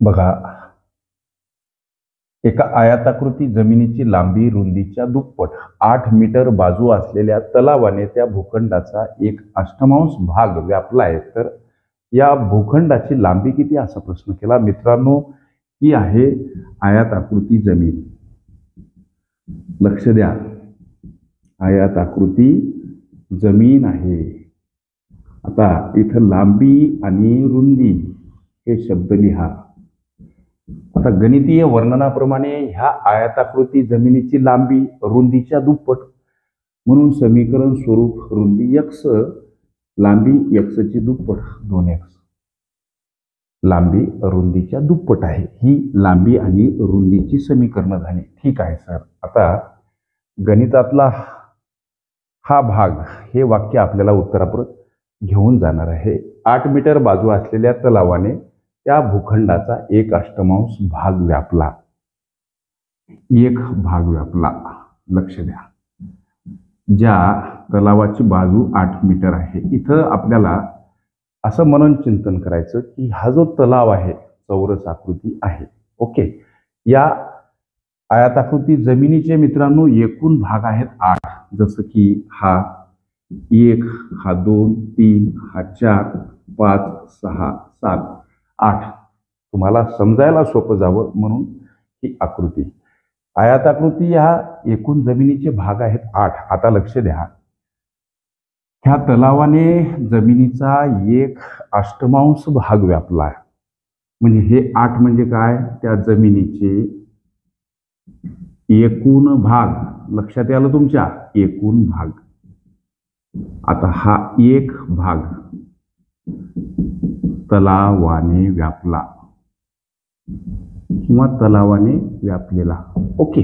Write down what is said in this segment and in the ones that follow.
बघा, एका आयताकृती जमिनीची लांबी रुंदीच्या दुप्पट 8 मीटर बाजू असलेल्या तलावाने त्या भूखंडाचा एक अष्टमांश भाग व्यापलाय. तर या भूखंडाची लांबी किती असा प्रश्न केला मित्रांनो. ही आहे आयताकृती जमीन. लक्ष द्या, आयताकृती जमीन आहे. आता इथं लांबी आणि रुंदी हे शब्द लिहा. आता गणितीय वर्णनाप्रमाणे ह्या आयताकृती जमिनीची लांबी रुंदीच्या दुप्पट, म्हणून समीकरण स्वरूप रुंदी x, लांबी x ची दुप्पट 2x. लांबी रुंदीच्या दुप्पट आहे. ही लांबी आणि रुंदीची समीकरण झाली. ठीक आहे सर. आता गणितातला हा भाग, हे वाक्य आपल्याला उत्तरापर्यंत घेऊन जाणार आहे. 8 मीटर बाजू असलेल्या तलावाने त्या भूखंडाचा एक अष्टमांश भाग व्यापला. एक भाग व्यापला. लक्ष द्या, ज्या तलावाची बाजू 8 मीटर आहे, इथं आपल्याला असं मनन चिंतन करायचं की हा जो तलाव आहे चौरस आकृती आहे. ओके, या आयताकृती जमिनीचे मित्रांनो एकूण भाग आहेत 8. जसं की हा 1, हा 2, 3, हा 4, 5, 6, 7, 8. तुम्हाला समजायला सोपं जावं म्हणून ही आकृती. आयताकृती या एकूण जमिनीचे भाग आहेत 8. आता लक्ष द्या, ह्या तलावाने जमिनीचा एक अष्टमांश भाग व्यापला. म्हणजे हे 8 म्हणजे काय, त्या जमिनीचे एकूण भाग. लक्षात आलं तुमच्या, एकूण भाग. आता हा एक भाग तलावाने व्यापला किंवा तलावाने व्यापलेला. ओके,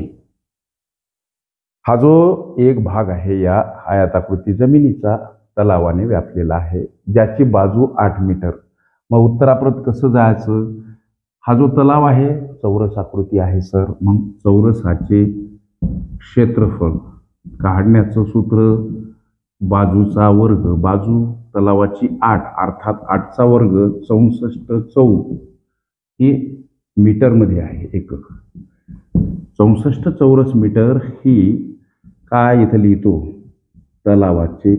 हा जो एक भाग आहे या आयताकृती जमिनीचा तलावाने व्यापलेला आहे, ज्याची बाजू 8 मीटर. मग उत्तराप्रत कसं जायचं. हा जो तलाव आहे चौरस आकृती आहे सर. मग चौरसाचे क्षेत्रफळ काढण्याचं सूत्र बाजूचा वर्ग. बाजू तलावाची 8 अर्थात 8चा वर्ग 64 चौर ही मीटरमध्ये आहे एकक. 64 चौरस मीटर ही काय इथं लिहितो, तलावाचे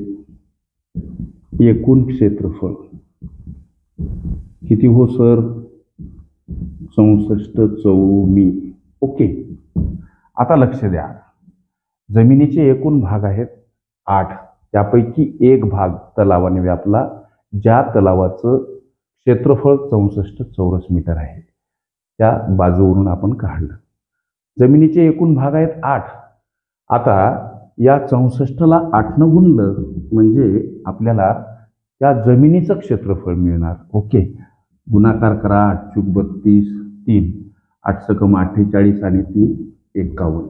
एकूण क्षेत्रफळ किती हो सर, 64 चौमी. ओके, आता लक्ष द्या, जमिनीचे एकूण भाग आहेत 8. त्यापैकी एक भाग तलावाने व्यापला, ज्या तलावाचं क्षेत्रफळ 64 चौरस मीटर आहे. त्या बाजूवरून आपण काढलं. जमिनीचे एकूण भाग आहेत 8. आता या 64ला 8ने गुणलं म्हणजे आपल्याला त्या जमिनीचं क्षेत्रफळ मिळणार. ओके, गुणाकार करा. 8 × 32, 3, 8 × 48 आणि 3 51.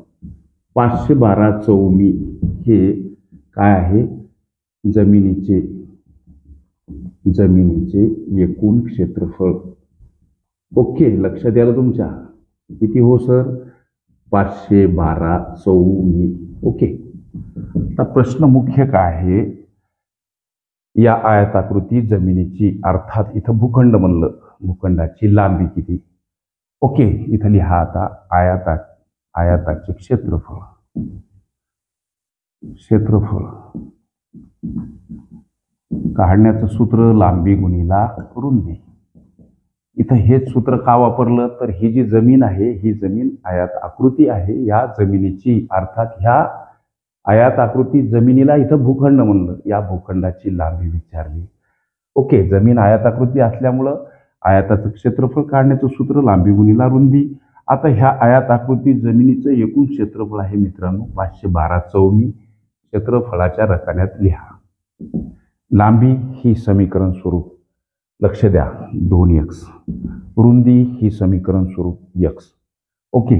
512 चौमी हे काय आहे, जमिनीचे एकूण क्षेत्रफळ. ओके, लक्ष द्यायला तुमच्या किती हो सर, 512 चौमी. ओके, आता प्रश्न मुख्य काय आहे, या आयताकृती जमिनीची अर्थात इथं भूखंड म्हणलं, भूखंडाची लांबी किती. ओके, इथं लिहा आता आयताचे क्षेत्रफळ. काढण्याचं सूत्र लांबी गुणिला रुंदी. इथं हेच सूत्र का वापरलं, तर ही जी जमीन आहे ही जमीन आयत आकृती आहे. या जमिनीची अर्थात ह्या आयत आकृती जमिनीला इथं भूखंड म्हणलं, या भूखंडाची लांबी विचारली. ओके, जमीन आयताकृती असल्यामुळं आयताचं क्षेत्रफळ काढण्याचं सूत्र लांबी गुणिला रुंदी. आता ह्या आयताकृती जमिनीचं एकूण क्षेत्रफळ आहे मित्रांनो 512 चौमी. क्षेत्रफळाच्या रकान्यात लिहा. लांबी ही समीकरण स्वरूप, लक्ष द्या, 2x. रुंदी ही समीकरण स्वरूप x. ओके,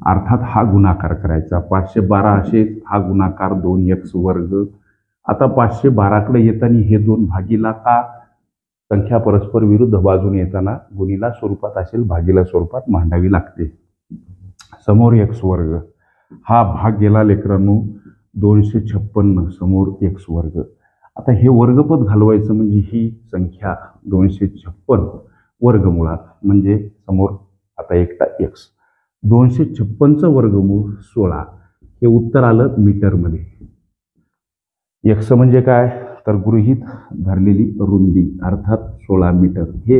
अर्थात हा गुणाकार करायचा. 512 असेल, हा गुणाकार 2x वर्ग. आता 512कडे येताना हे 2 भागीला का, संख्या परस्पर विरुद्ध बाजूने येताना गुणिला स्वरूपात असेल, भागीला स्वरूपात मांडावी लागते. समोर x वर्ग, हा भाग गेला लेकरांनो 256, समोर x वर्ग. आता हे वर्गपद घालवायचं म्हणजे ही संख्या 256 वर्गमुळात म्हणजे समोर आता एकटा एक्स 256चं वर्गमूळ 16 हे उत्तर आलं मीटरमध्ये. एक्स म्हणजे काय तर गृहीत धरलेली रुंदी अर्थात 16 मीटर. हे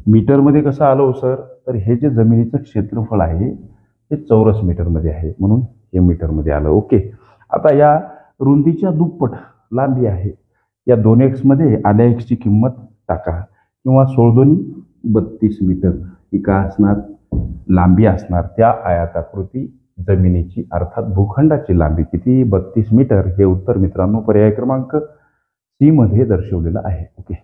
मीटरमध्ये कसं आलं हो सर तर हे जे जमिनीचं क्षेत्रफळ आहे हे चौरस मीटरमध्ये आहे म्हणून हे मीटरमध्ये आलं. ओके. आता या रुंदीच्या दुप्पट लांबी आहे. या 2x मध्ये आल्या एक्सची किंमत टाका किंवा 16 32 मीटर ही का असणार लांबी असणार त्या आयताकृती जमिनीची अर्थात भूखंडाची लांबी किती 32 मीटर. हे उत्तर मित्रांनो पर्याय क्रमांक सी मध्ये दर्शवलेलं आहे. ओके.